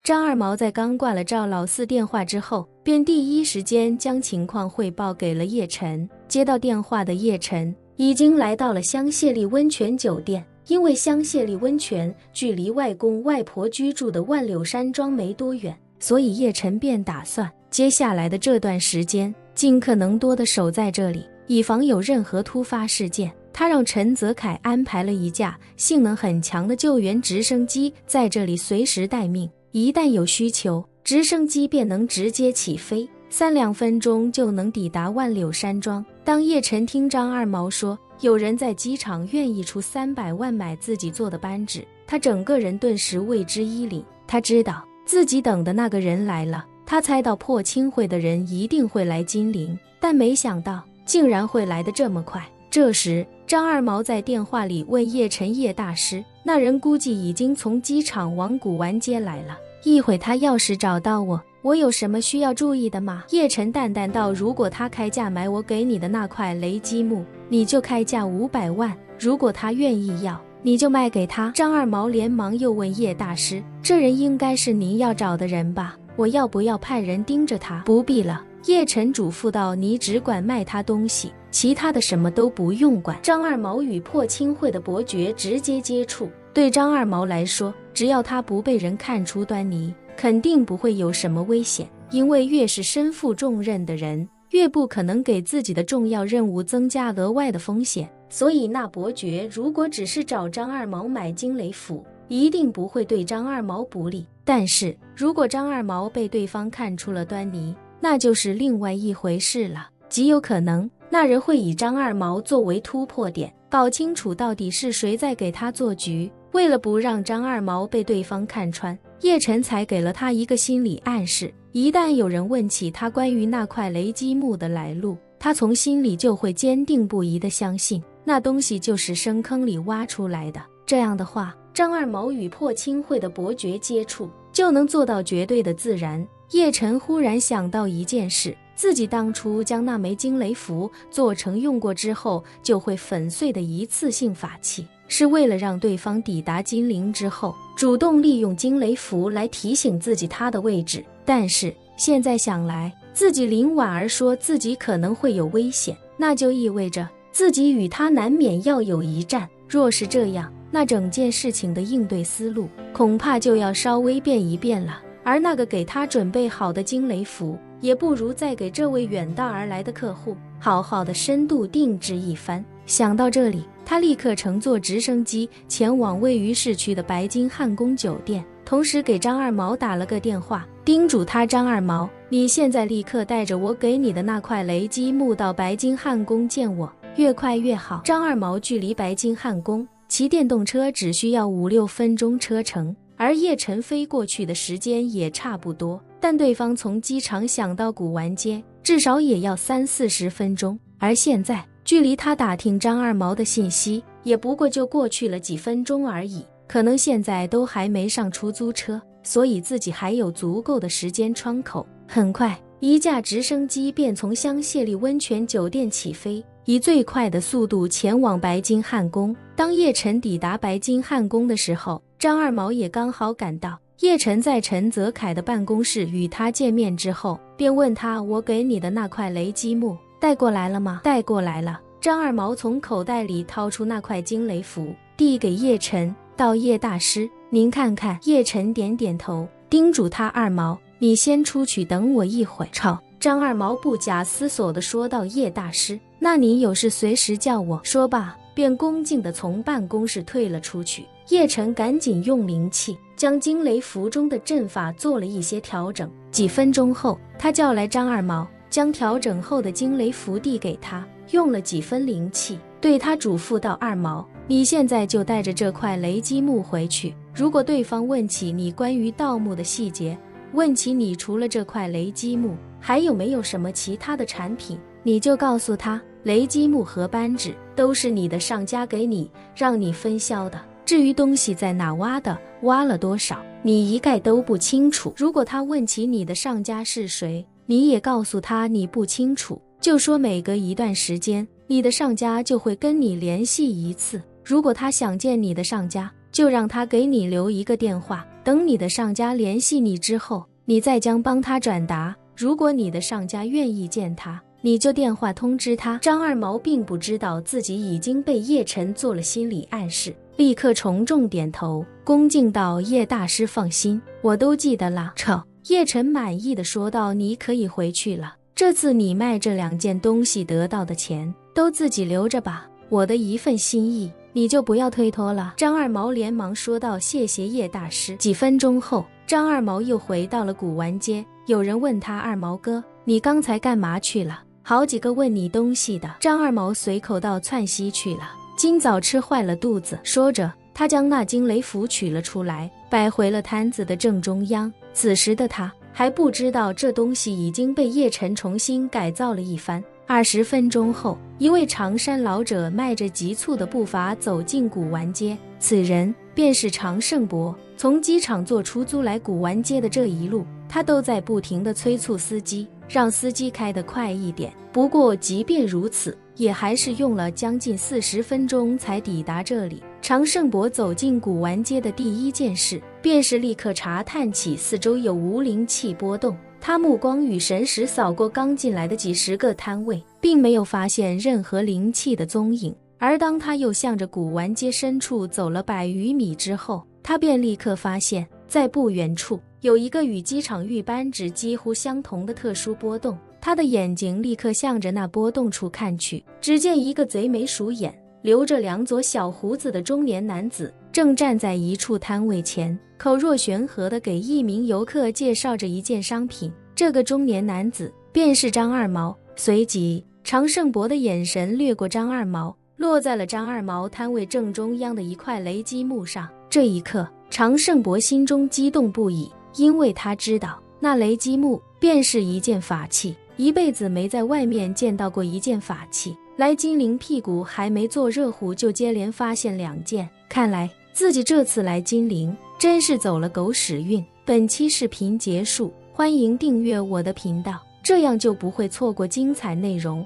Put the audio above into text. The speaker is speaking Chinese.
张二毛在刚挂了赵老四电话之后，便第一时间将情况汇报给了叶晨。接到电话的叶晨已经来到了香榭丽温泉酒店，因为香榭丽温泉距离外公外婆居住的万柳山庄没多远，所以叶晨便打算接下来的这段时间尽可能多的守在这里，以防有任何突发事件。他让陈泽楷安排了一架性能很强的救援直升机在这里随时待命，一旦有需求，直升机便能直接起飞，3-2分钟就能抵达万柳山庄。当叶晨听张二毛说有人在机场愿意出300万买自己做的扳指，他整个人顿时为之一凛。他知道自己等的那个人来了，他猜到破清会的人一定会来金陵，但没想到竟然会来得这么快。这时张二毛在电话里问叶晨：叶大师，那人估计已经从机场往古玩街来了，一会他要是找到我有什么需要注意的吗？叶晨淡淡道：如果他开价买我给你的那块雷击木，你就开价500万，如果他愿意要，你就卖给他。张二毛连忙又问叶大师：这人应该是您要找的人吧？我要不要派人盯着他？不必了，叶晨嘱咐道：你只管卖他东西，其他的什么都不用管。张二毛与破清会的伯爵直接接触，对张二毛来说，只要他不被人看出端倪，肯定不会有什么危险，因为越是身负重任的人，越不可能给自己的重要任务增加额外的风险。所以那伯爵如果只是找张二毛买惊雷斧，一定不会对张二毛不利。但是如果张二毛被对方看出了端倪，那就是另外一回事了，极有可能那人会以张二毛作为突破点，搞清楚到底是谁在给他做局。为了不让张二毛被对方看穿，叶晨才给了他一个心理暗示，一旦有人问起他关于那块雷击木的来路，他从心里就会坚定不移地相信那东西就是深坑里挖出来的。这样的话，张二毛与破清会的伯爵接触就能做到绝对的自然。叶晨忽然想到一件事，自己当初将那枚惊雷符做成用过之后就会粉碎的一次性法器，是为了让对方抵达金陵之后主动利用惊雷符来提醒自己他的位置。但是现在想来，自己临婉儿说自己可能会有危险，那就意味着自己与他难免要有一战。若是这样，那整件事情的应对思路恐怕就要稍微变一变了。而那个给他准备好的惊雷符，也不如再给这位远道而来的客户好好的深度定制一番。想到这里，他立刻乘坐直升机前往位于市区的白金汉宫酒店，同时给张二毛打了个电话，叮嘱他：张二毛，你现在立刻带着我给你的那块雷击木到白金汉宫见我，越快越好。张二毛距离白金汉宫骑电动车只需要5-6分钟车程，而叶晨飞过去的时间也差不多，但对方从机场想到古玩街至少也要30-40分钟，而现在距离他打听张二毛的信息也不过就过去了几分钟而已，可能现在都还没上出租车，所以自己还有足够的时间窗口。很快，一架直升机便从香榭丽温泉酒店起飞，以最快的速度前往白金汉宫。当叶晨抵达白金汉宫的时候，张二毛也刚好赶到。叶晨在陈泽楷的办公室与他见面之后，便问他：我给你的那块雷击木带过来了吗？带过来了。张二毛从口袋里掏出那块惊雷符，递给叶晨，道：叶大师，您看看。叶晨点点头，叮嘱他：二毛，你先出去等我一会。吵！张二毛不假思索地说道：叶大师，那你有事随时叫我。说罢，便恭敬地从办公室退了出去。叶晨赶紧用灵气将惊雷符中的阵法做了一些调整。几分钟后，他叫来张二毛，将调整后的惊雷符递给他，用了几分灵气，对他嘱咐道：二毛，你现在就带着这块雷击木回去，如果对方问起你关于盗墓的细节，问起你除了这块雷击木还有没有什么其他的产品，你就告诉他，雷击木和扳指都是你的上家给你让你分销的，至于东西在哪挖的，挖了多少，你一概都不清楚。如果他问起你的上家是谁，你也告诉他你不清楚，就说每隔一段时间你的上家就会跟你联系一次，如果他想见你的上家，就让他给你留一个电话，等你的上家联系你之后，你再将帮他转达。如果你的上家愿意见他，你就电话通知他。张二毛并不知道自己已经被叶晨做了心理暗示，立刻重重点头，恭敬道：叶大师放心，我都记得了。臭！叶晨满意的说道：你可以回去了，这次你卖这2件东西得到的钱都自己留着吧，我的一份心意你就不要推脱了。张二毛连忙说道：谢谢叶大师。几分钟后，张二毛又回到了古玩街，有人问他：二毛哥，你刚才干嘛去了？好几个问你东西的。张二毛随口道：窜稀去了，今早吃坏了肚子。说着，他将那惊雷斧取了出来，摆回了摊子的正中央。此时的他还不知道这东西已经被叶晨重新改造了一番。20分钟后，一位长衫老者迈着急促的步伐走进古玩街，此人便是常胜博。从机场坐出租来古玩街的这一路，他都在不停地催促司机，让司机开得快一点。不过即便如此，也还是用了将近40分钟才抵达这里。常胜博走进古玩街的第一件事，便是立刻查探起四周有无灵气波动。他目光与神识扫过刚进来的几10个摊位，并没有发现任何灵气的踪影。而当他又向着古玩街深处走了100余米之后，他便立刻发现，在不远处有一个与机场玉扳指几乎相同的特殊波动。他的眼睛立刻向着那波动处看去，只见一个贼眉鼠眼、留着2撮小胡子的中年男子正站在一处摊位前，口若悬河地给一名游客介绍着一件商品。这个中年男子便是张二毛。随即，常胜博的眼神掠过张二毛，落在了张二毛摊位正中央的一块雷击木上。这一刻，常胜博心中激动不已，因为他知道那雷击木便是一件法器。一辈子没在外面见到过一件法器，来金陵屁股还没坐热乎就接连发现2件，看来自己这次来金陵真是走了狗屎运。本期视频结束，欢迎订阅我的频道，这样就不会错过精彩内容。